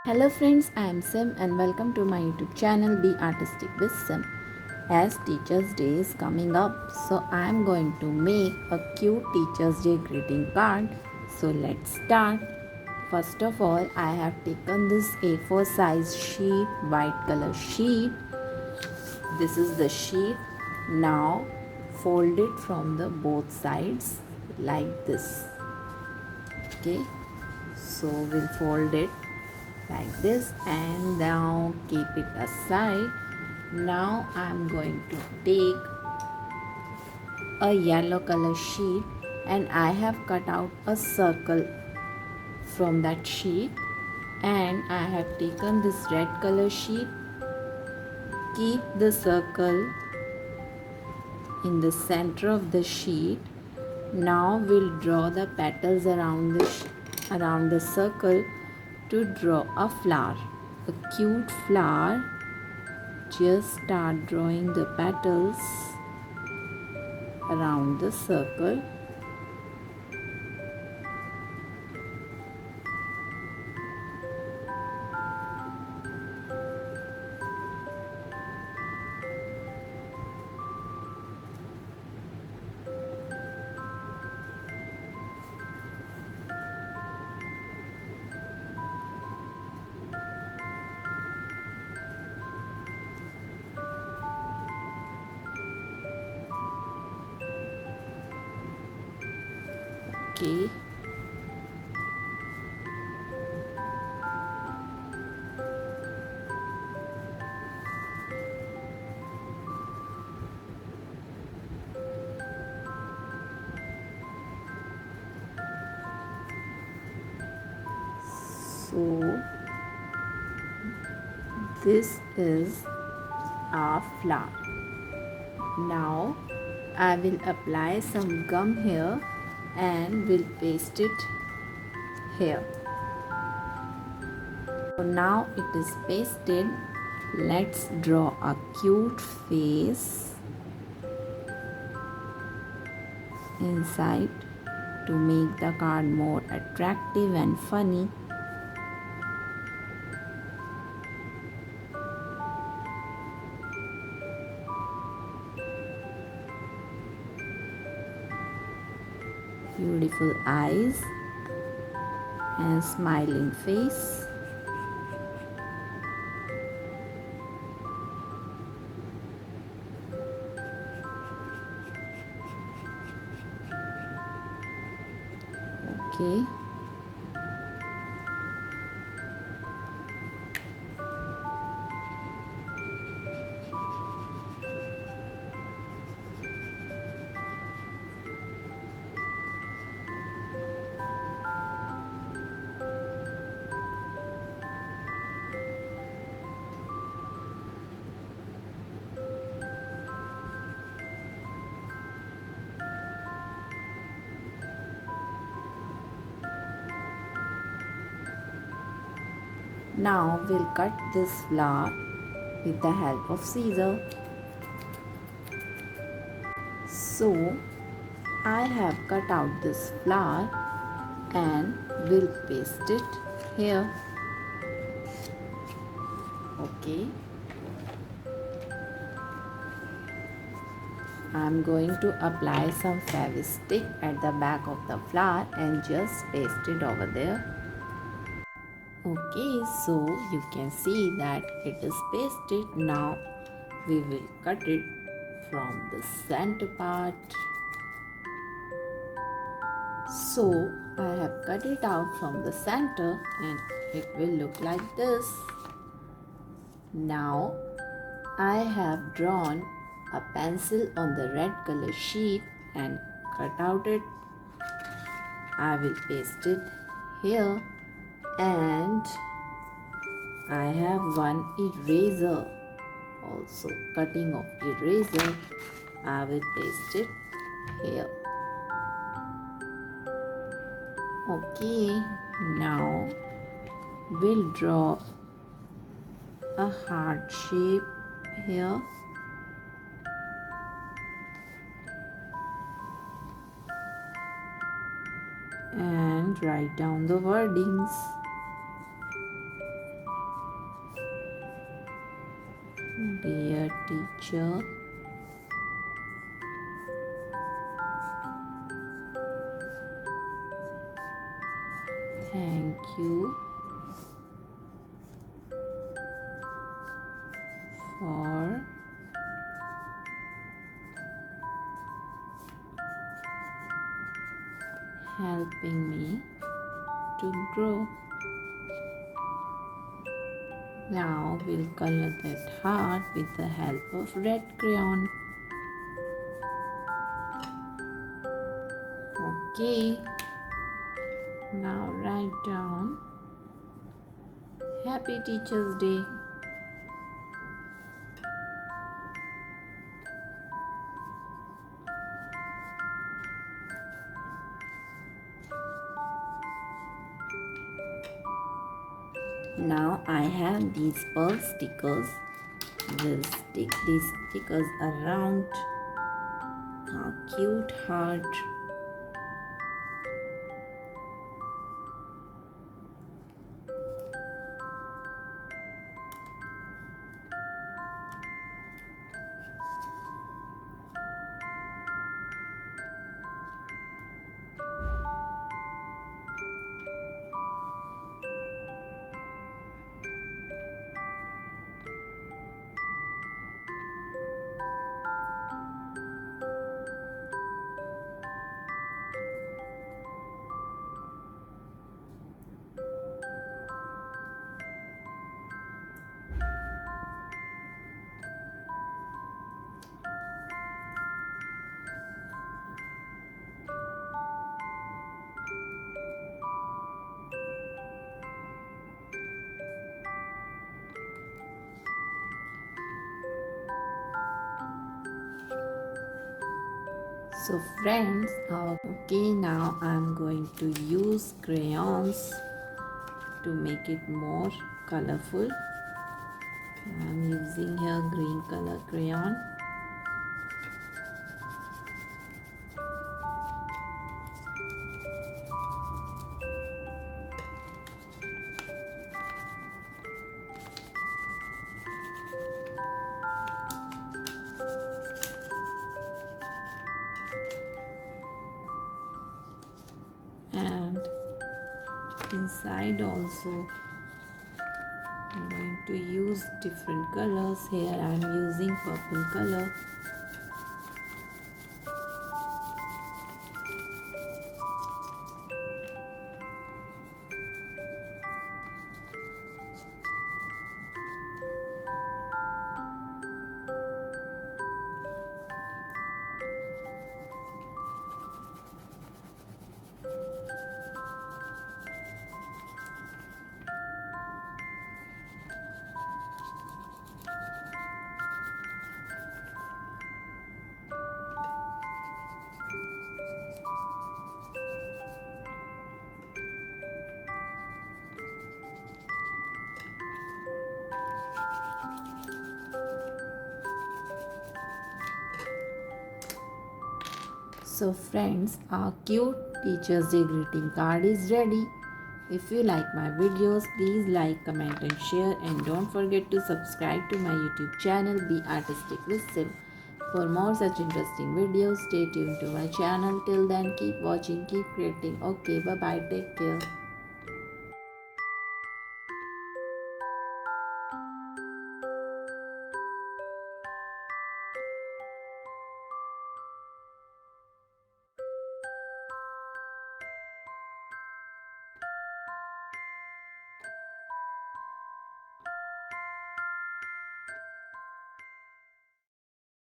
Hello friends, I am Sim and welcome to my YouTube channel Be Artistic with Sim. As Teachers Day is coming up, so I am going to make a cute Teachers Day greeting card. So let's start. First of all, I have taken this A4 size sheet, white color sheet. This is the sheet. Now fold it from the both sides like this. Okay, so we'll fold it like this and now keep it aside. Now I'm going to take a yellow color sheet and I have cut out a circle from that sheet, and I have taken this red color sheet. Keep the circle in the center of the sheet. Now we'll draw the petals around the circle to draw a flower, a cute flower. Just start drawing the petals around the circle. Okay. So this is our flower. Now I will apply some gum here and will paste it here. So now it is pasted. Let's draw a cute face inside to make the card more attractive and funny. Beautiful eyes and smiling face. Okay. Now we'll cut this flower with the help of scissors. So I have cut out this flower and will paste it here. Okay. I'm going to apply some fabric at the back of the flower and just paste it over there. Okay, so you can see that it is pasted. Now we will cut it from the center part. So I have cut it out from the center and it will look like this. Now I have drawn a pencil on the red color sheet and cut out it. I will paste it here, and I have one eraser also, cutting of eraser. I will paste it here. Okay, now we'll draw a heart shape here. And write down the wordings. teacher. Thank you for helping me to grow. Now we'll color that heart with the help of red crayon. Okay. Now write down Happy Teacher's Day. Now I have these pearl stickers. We'll stick these stickers around our cute heart. So friends, okay, now I'm going to use crayons to make it more colorful. I'm using here green color crayon. And inside also I'm going to use different colors. Here I'm using purple color. So friends, our cute Teacher's Day greeting card is ready. If you like my videos, please like, comment and share, and don't forget to subscribe to my YouTube channel Be Artistic with Sim. For more such interesting videos, stay tuned to my channel. Till then, keep watching, keep creating. Okay, bye bye, take care.